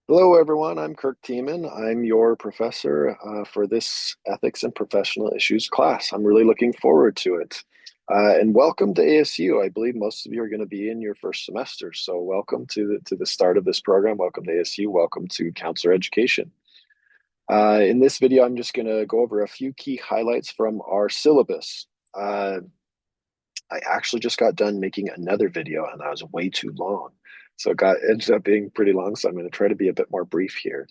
Hello, everyone. I'm Kirk Tiemann. I'm your professor for this Ethics and Professional Issues class. I'm really looking forward to it. And welcome to ASU. I believe most of you are going to be in your first semester. So welcome to the start of this program. Welcome to ASU. Welcome to Counselor Education. In this video, I'm just going to go over a few key highlights from our syllabus. I actually just got done making another video and that was way too long. So it ended up being pretty long. So I'm going to try to be a bit more brief here.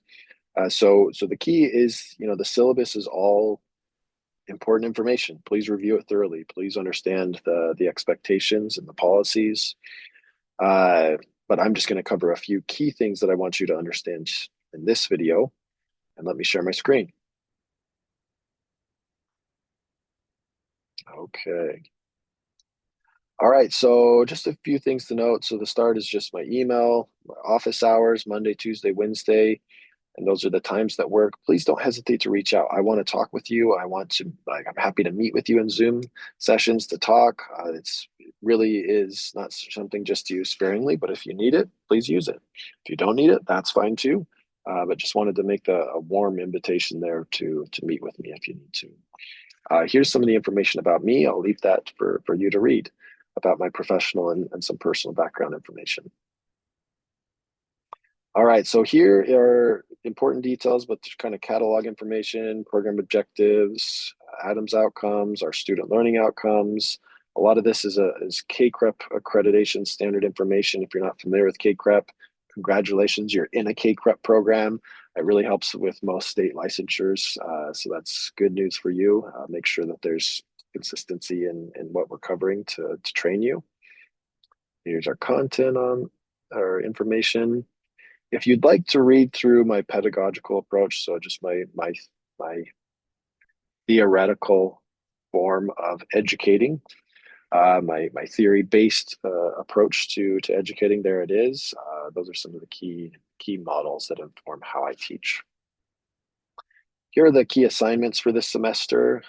So the key is, the syllabus is all important information. Please review it thoroughly. Please understand the expectations and the policies. Uh, but I'm just going to cover a few key things that I want you to understand in this video. And let me share my screen. Okay. All right, so just a few things to note. So the start is just my email, my office hours, Monday, Tuesday, Wednesday, and those are the times that work. Please don't hesitate to reach out. I want to talk with you. I'm happy to meet with you in Zoom sessions to talk. It really is not something just to use sparingly, but if you need it, please use it. If you don't need it, that's fine too. But just wanted to make a warm invitation there to meet with me if you need to. Here's some of the information about me. I'll leave that for you to read about my professional and some personal background information. All right, so here are important details, but kind of catalog information, program objectives, Adams outcomes, our student learning outcomes. A lot of this is CACREP accreditation standard information. If you're not familiar with CACREP, congratulations, you're in a CACREP program. It really helps with most state licensures, so that's good news for you. Make sure that there's consistency in what we're covering to train you. Here's our content on our information. If you'd like to read through my pedagogical approach, so just my theoretical form of educating, my theory based approach to educating, there it is. Those are some of the key models that inform how I teach. Here are the key assignments for this semester.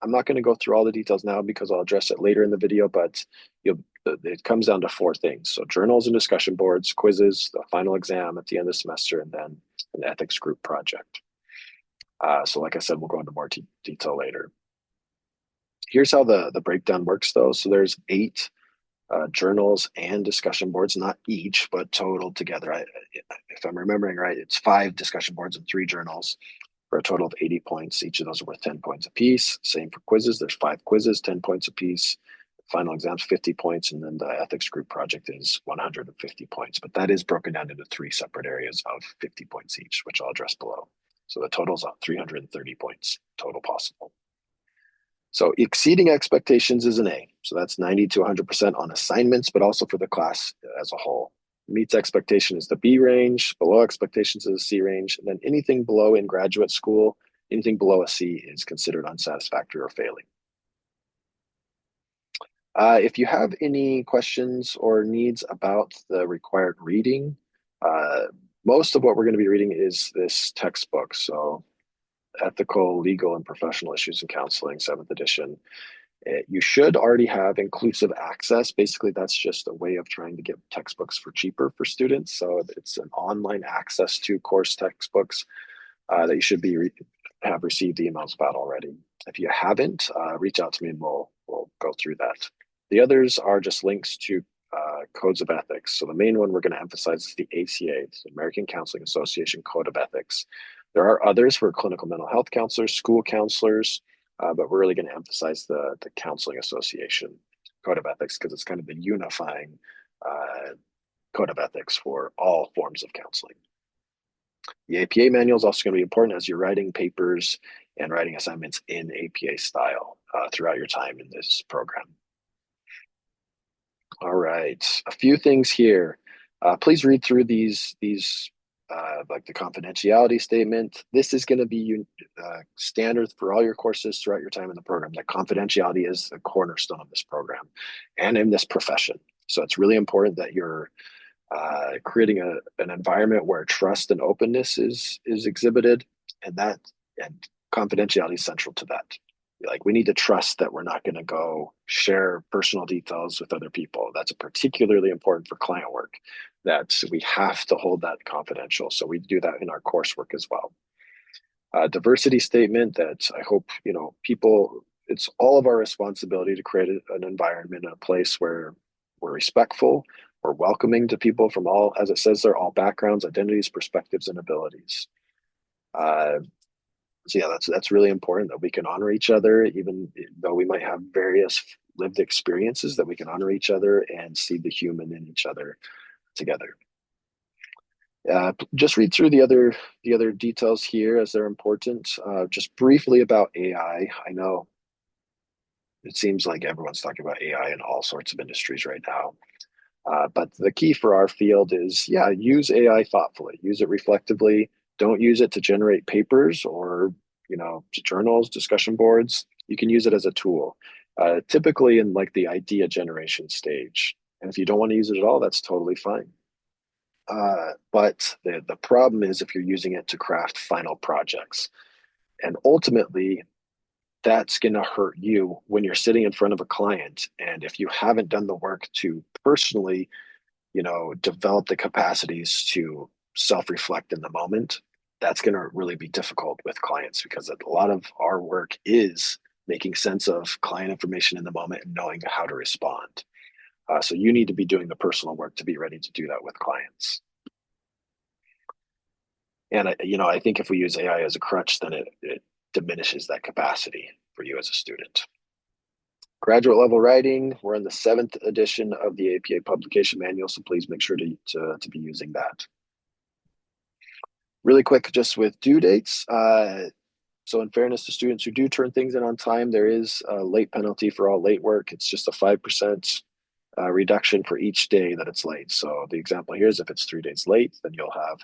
I'm not going to go through all the details now because I'll address it later in the video, but it comes down to four things. So journals and discussion boards, quizzes, the final exam at the end of the semester, and then an ethics group project. So like I said, we'll go into more detail later. Here's how the breakdown works though. So there's 8 journals and discussion boards, not each, but total together. If I'm remembering right, it's 5 discussion boards and 3 journals for a total of 80 points. Each of those are worth 10 points apiece. Same for quizzes. There's 5 quizzes, 10 points apiece. Final exams, 50 points. And then the ethics group project is 150 points. But that is broken down into 3 separate areas of 50 points each, which I'll address below. So the total's up 330 points total possible. So exceeding expectations is an A. So that's 90 to 100% on assignments, but also for the class as a whole. Meets expectation is the B range, below expectations is the C range, and then anything below in graduate school, anything below a C is considered unsatisfactory or failing. If you have any questions or needs about the required reading, most of what we're going to be reading is this textbook. So Ethical, Legal, and Professional Issues in Counseling, 7th edition. You should already have inclusive access. Basically, that's just a way of trying to get textbooks for cheaper for students. So it's an online access to course textbooks that you should have received emails about already. If you haven't, reach out to me and we'll go through that. The others are just links to codes of ethics. So the main one we're going to emphasize is the ACA, the American Counseling Association Code of Ethics. There are others for clinical mental health counselors, school counselors, but we're really going to emphasize the Counseling Association Code of Ethics because it's kind of the unifying code of ethics for all forms of counseling. The APA manual is also going to be important as you're writing papers and writing assignments in APA style throughout your time in this program. All right, a few things here. Please read through these like the confidentiality statement. This is going to be standard for all your courses throughout your time in the program. That confidentiality is the cornerstone of this program and in this profession. So it's really important that you're creating an environment where trust and openness is exhibited, and confidentiality is central to that. Like we need to trust that we're not going to go share personal details with other people. That's particularly important for client work, that we have to hold that confidential. So we do that in our coursework as well. Diversity statement that I hope, people, it's all of our responsibility to create an environment, a place where we're respectful, we're welcoming to people from all, as it says there, all backgrounds, identities, perspectives, and abilities. Uh, so yeah, that's really important, that we can honor each other, even though we might have various lived experiences, that we can honor each other and see the human in each other together. Just read through the other details here as they're important. Just briefly about AI. I know it seems like everyone's talking about AI in all sorts of industries right now. But the key for our field is, yeah, use AI thoughtfully, use it reflectively. Don't use it to generate papers or, journals, discussion boards. You can use it as a tool, typically in like the idea generation stage. And if you don't want to use it at all, that's totally fine. But the problem is if you're using it to craft final projects. And ultimately, that's going to hurt you when you're sitting in front of a client. And if you haven't done the work to personally, develop the capacities to self-reflect in the moment, that's going to really be difficult with clients, because a lot of our work is making sense of client information in the moment and knowing how to respond. So you need to be doing the personal work to be ready to do that with clients. And I think if we use AI as a crutch, then it diminishes that capacity for you as a student. Graduate level writing, we're in the 7th edition of the APA publication manual, so please make sure to be using that. Really quick, just with due dates. So in fairness to students who do turn things in on time, there is a late penalty for all late work. It's just a 5% reduction for each day that it's late. So the example here is if it's 3 days late, then you'll have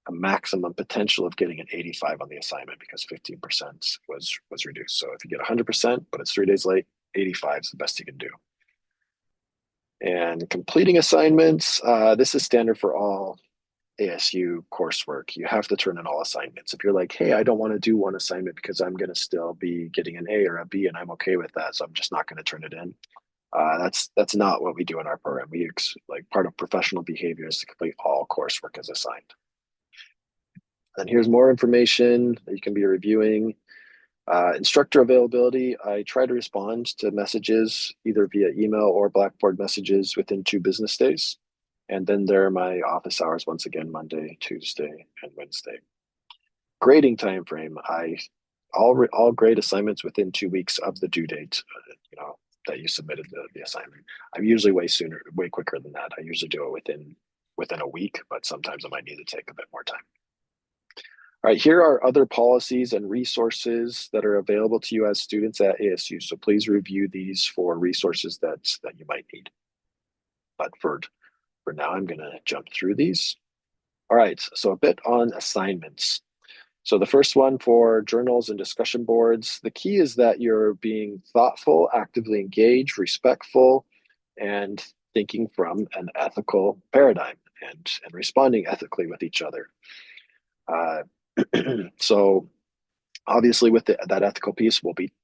a maximum potential of getting an 85 on the assignment, because 15% was reduced. So if you get 100%, but it's 3 days late, 85 is the best you can do. And completing assignments, this is standard for all ASU coursework. You have to turn in all assignments. If you're like, hey, I don't want to do one assignment because I'm going to still be getting an A or a B and I'm okay with that, so I'm just not going to turn it in. That's not what we do in our program. We like part of professional behavior is to complete all coursework as assigned. And here's more information that you can be reviewing. Instructor availability, I try to respond to messages either via email or Blackboard messages within 2 business days. And then there are my office hours, once again, Monday, Tuesday, and Wednesday. Grading time frame, all grade assignments within 2 weeks of the due date, that you submitted the assignment. I'm usually way quicker than that. I usually do it within a week, but sometimes I might need to take a bit more time. All right, here are other policies and resources that are available to you as students at ASU. So please review these for resources that you might need. But for now, I'm going to jump through these. All right, so a bit on assignments. So the first one for journals and discussion boards, the key is that you're being thoughtful, actively engaged, respectful, and thinking from an ethical paradigm and responding ethically with each other. So obviously with that ethical piece,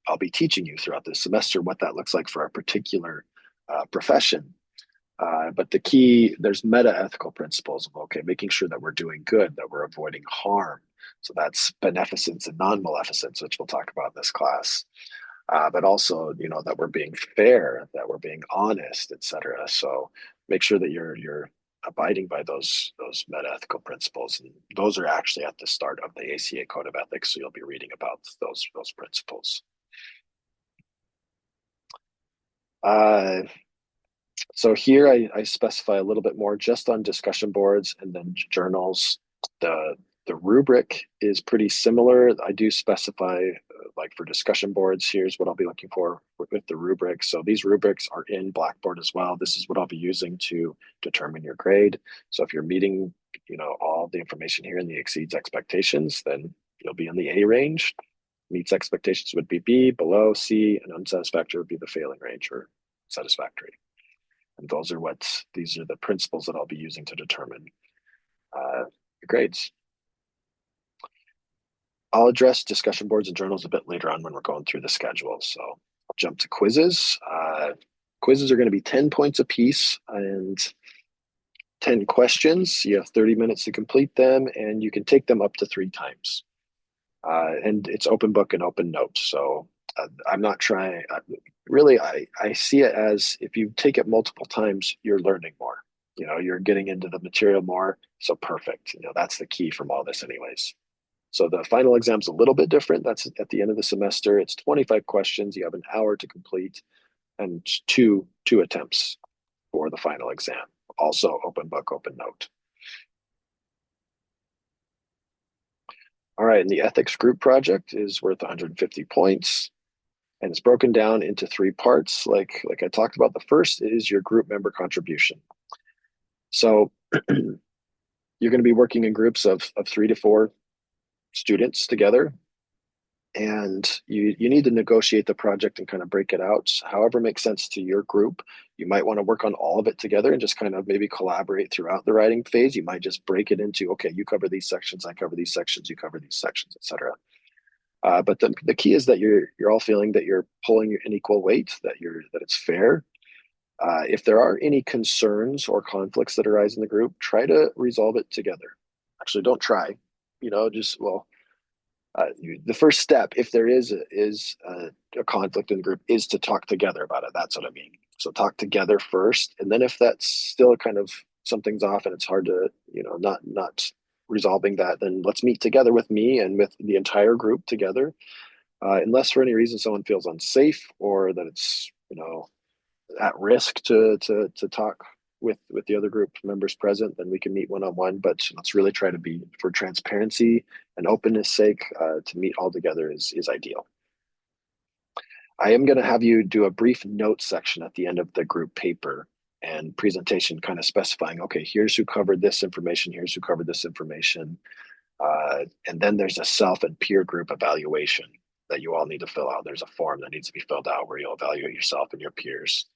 I'll be teaching you throughout this semester what that looks like for a particular profession. But the key, there's meta-ethical principles of, making sure that we're doing good, that we're avoiding harm. So that's beneficence and non-maleficence, which we'll talk about in this class. But also, that we're being fair, that we're being honest, etc. So make sure that you're abiding by those meta-ethical principles. And those are actually at the start of the ACA Code of Ethics. So you'll be reading about those principles. So here I specify a little bit more just on discussion boards and then journals. The rubric is pretty similar. I do specify, like for discussion boards, here's what I'll be looking for with the rubric. So these rubrics are in Blackboard as well. This is what I'll be using to determine your grade. So if you're meeting, all the information here and the exceeds expectations, then you'll be in the A range. Meets expectations would be B, below C, and unsatisfactory would be the failing range or satisfactory. And these are the principles that I'll be using to determine your grades. I'll address discussion boards and journals a bit later on when we're going through the schedule. So I'll jump to quizzes. Quizzes are going to be 10 points apiece and 10 questions. You have 30 minutes to complete them, and you can take them up to 3 times. And it's open book and open note. So I'm not trying, really, I see it as if you take it multiple times, you're learning more. You're getting into the material more. So perfect. That's the key from all this, anyways. So the final exam's a little bit different. That's at the end of the semester. It's 25 questions. You have an hour to complete and two attempts for the final exam. Also open book, open note. All right, and the ethics group project is worth 150 points, and it's broken down into 3 parts. Like I talked about, the first is your group member contribution. So you're going to be working in groups of 3 to 4 students together, and you need to negotiate the project and kind of break it out however makes sense to your group. You might want to work on all of it together and just kind of maybe collaborate throughout the writing phase. You might just break it into, okay, you cover these sections, I cover these sections, you cover these sections, etc. But the key is that you're all feeling that you're pulling an equal weight, that it's fair. If there are any concerns or conflicts that arise in the group, try to resolve it together. Actually, don't try. Just, well, the first step, if there is a conflict in the group, is to talk together about it. That's what I mean. So talk together first, and then if that's still kind of something's off and it's hard to, not resolving that, then let's meet together with me and with the entire group together. Unless for any reason someone feels unsafe or that it's, at risk to talk with the other group members present, then we can meet one-on-one. But let's really try to be, for transparency and openness sake, to meet all together is ideal. I am going to have you do a brief note section at the end of the group paper and presentation, kind of specifying, okay, here's who covered this information, here's who covered this information. And then there's a self and peer group evaluation that you all need to fill out. There's a form that needs to be filled out where you'll evaluate yourself and your peers.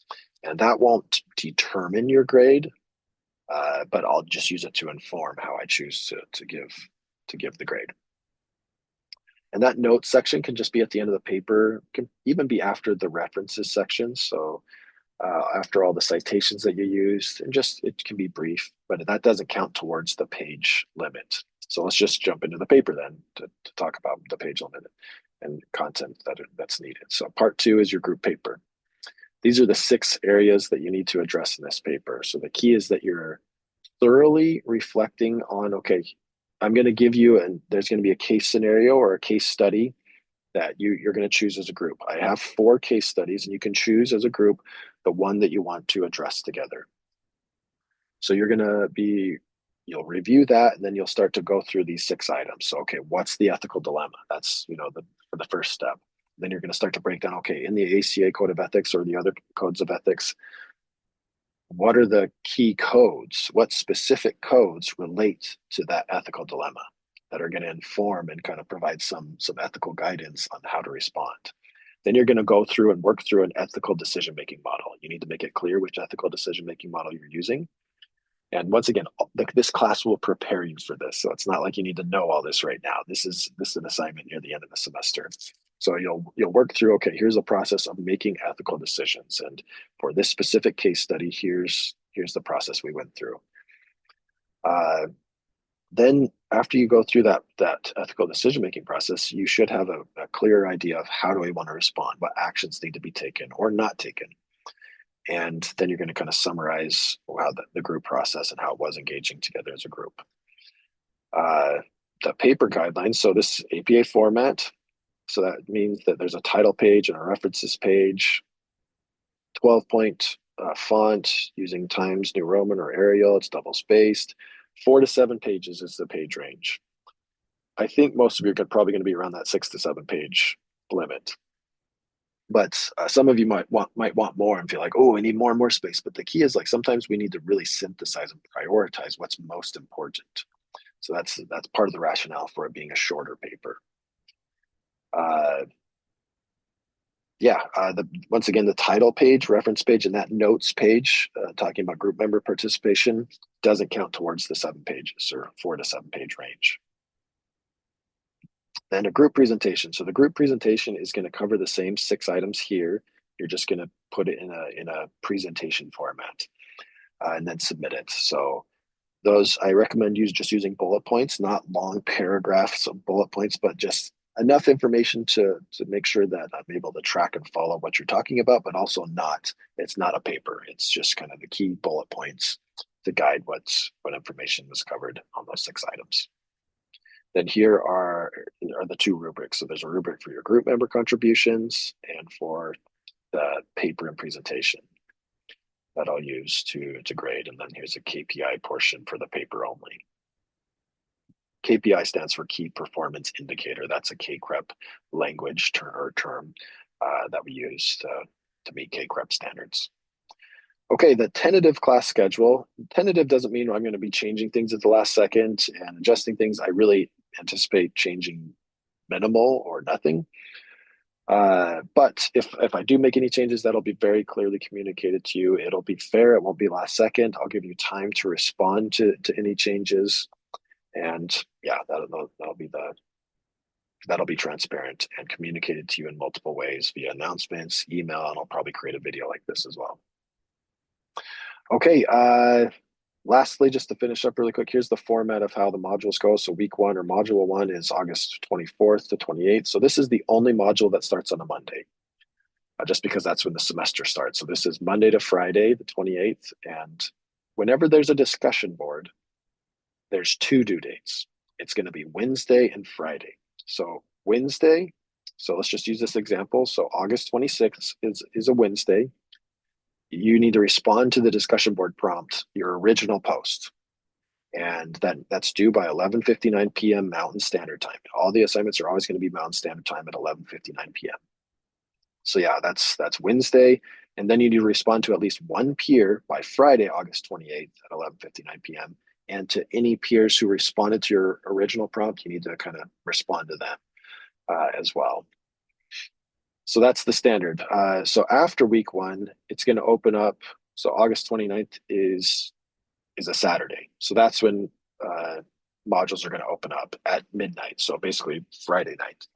And that won't determine your grade, but I'll just use it to inform how I choose to give the grade. And that notes section can just be at the end of the paper, can even be after the references section. So after all the citations that you used, and just, it can be brief, but that doesn't count towards the page limit. So let's just jump into the paper then to talk about the page limit and content that's needed. So part 2 is your group paper. These are the 6 areas that you need to address in this paper. So the key is that you're thoroughly reflecting on, okay, I'm going to give you, and there's going to be a case scenario or a case study that you're going to choose as a group. I have 4 case studies, and you can choose as a group the one that you want to address together. So you'll review that, and then you'll start to go through these 6 items. So, okay, what's the ethical dilemma? That's, for the first step. Then you're going to start to break down, okay, in the ACA Code of Ethics or the other codes of ethics, what are the key codes? What specific codes relate to that ethical dilemma that are going to inform and kind of provide some ethical guidance on how to respond? Then you're going to go through and work through an ethical decision-making model. You need to make it clear which ethical decision-making model you're using. And once again, this class will prepare you for this. So it's not like you need to know all this right now. This is an assignment near the end of the semester. So you'll work through, okay, here's a process of making ethical decisions. And for this specific case study, here's the process we went through. Then after you go through that ethical decision-making process, you should have a clear idea of how do I want to respond, what actions need to be taken or not taken. And then you're going to kind of summarize how the group process and how it was engaging together as a group. The paper guidelines, so this APA format, so that means that there's a title page and a references page, 12-point font using Times New Roman or Arial. It's double spaced. 4 to 7 pages is the page range. I think most of you are probably going to be around that 6 to 7 page limit. But some of you might want more and feel like, oh, I need more and more space. But the key is, like, sometimes we need to really synthesize and prioritize what's most important. So that's part of the rationale for it being a shorter paper. Once again, the title page, reference page, and that notes page talking about group member participation doesn't count towards the 7 pages or 4 to 7 page range. Then a group presentation. So the group presentation is going to cover the same 6 items here. You're just going to put it in a presentation format and then submit it. So those I recommend just using bullet points, not long paragraphs of bullet points, but just enough information to make sure that I'm able to track and follow what you're talking about, but also it's not a paper. It's just kind of the key bullet points to guide what information was covered on those 6 items. Then here are the 2 rubrics. So there's a rubric for your group member contributions and for the paper and presentation that I'll use to grade. And then here's a KPI portion for the paper only. KPI stands for Key Performance Indicator. That's a KCREP language term that we use to meet KCREP standards. Okay, the tentative class schedule. Tentative doesn't mean I'm going to be changing things at the last second and adjusting things. I really anticipate changing minimal or nothing. But if I do make any changes, that'll be very clearly communicated to you. It'll be fair. It won't be last second. I'll give you time to respond to any changes. And yeah, that'll be transparent and communicated to you in multiple ways via announcements, email, and I'll probably create a video like this as well. Okay, lastly, just to finish up really quick, here's the format of how the modules go. So week 1 or module 1 is August 24th to 28th. So this is the only module that starts on a Monday, just because that's when the semester starts. So this is Monday to Friday, the 28th. And whenever there's a discussion board, there's 2 due dates. It's going to be Wednesday and Friday. So Wednesday, so let's just use this example. So August 26th is a Wednesday. You need to respond to the discussion board prompt, your original post. And that's due by 11:59 p.m. Mountain Standard Time. All the assignments are always going to be Mountain Standard Time at 11:59 p.m. So yeah, that's Wednesday. And then you need to respond to at least 1 peer by Friday, August 28th at 11:59 p.m. And to any peers who responded to your original prompt, you need to kind of respond to them as well. So that's the standard. So after week 1, it's going to open up. So August 29th is a Saturday. So that's when modules are going to open up at midnight. So basically Friday night.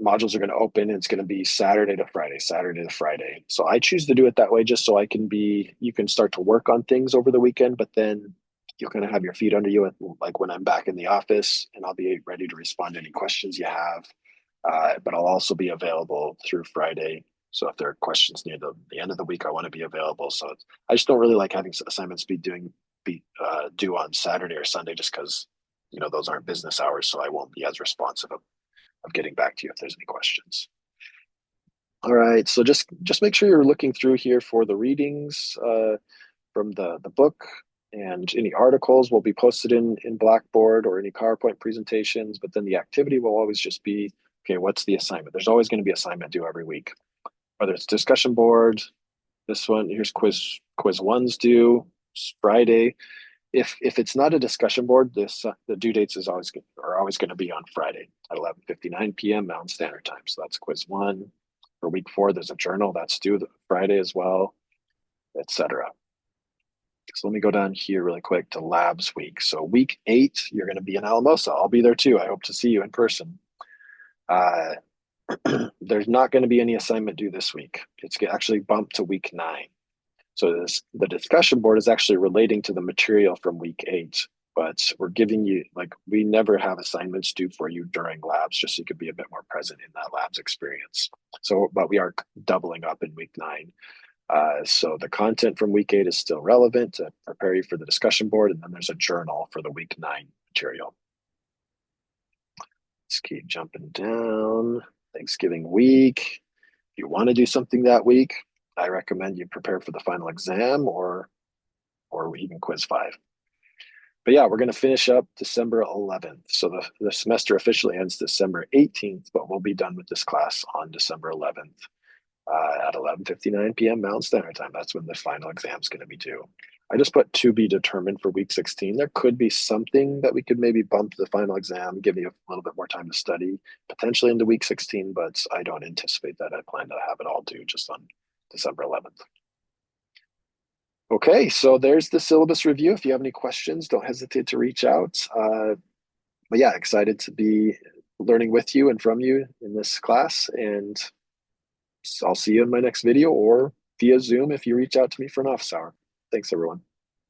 Modules are going to open and it's going to be Saturday to Friday, Saturday to Friday. So I choose to do it that way just so you can start to work on things over the weekend, but then you're going to have your feet under you like when I'm back in the office and I'll be ready to respond to any questions you have. But I'll also be available through Friday. So if there are questions near the end of the week, I want to be available. So I just don't really like having assignments be due on Saturday or Sunday just because, those aren't business hours. So I won't be as responsive of getting back to you if there's any questions. All right. So just make sure you're looking through here for the readings from the book, and any articles will be posted in Blackboard or any PowerPoint presentations. But then the activity will always just be, okay, what's the assignment? There's always going to be assignment due every week, whether it's discussion board. This one, here's quiz 1's due Friday. If it's not a discussion board, the due dates are always going to be on Friday at 11:59 p.m. Mountain Standard Time. So that's quiz 1. For week 4, there's a journal that's due Friday as well, etc. So let me go down here really quick to labs week. So week 8, you're going to be in Alamosa. I'll be there too. I hope to see you in person. There's not going to be any assignment due this week. It's actually bumped to week 9. So the discussion board is actually relating to the material from week 8, but we're giving you, we never have assignments due for you during labs, just so you could be a bit more present in that labs experience. So, but we are doubling up in week 9. So the content from week 8 is still relevant to prepare you for the discussion board, and then there's a journal for the week 9 material. Let's keep jumping down. Thanksgiving week. If you want to do something that week, I recommend you prepare for the final exam or even quiz 5. But yeah, we're going to finish up December 11th. So the semester officially ends December 18th, but we'll be done with this class on December 11th at 11:59 p.m. Mountain Standard Time. That's when the final exam is going to be due. I just put to be determined for week 16. There could be something that we could maybe bump the final exam, give you a little bit more time to study, potentially into week 16, but I don't anticipate that. I plan to have it all due just on December 11th. Okay, so there's the syllabus review. If you have any questions, don't hesitate to reach out. but yeah, excited to be learning with you and from you in this class. And I'll see you in my next video or via Zoom if you reach out to me for an office hour. Thanks, everyone.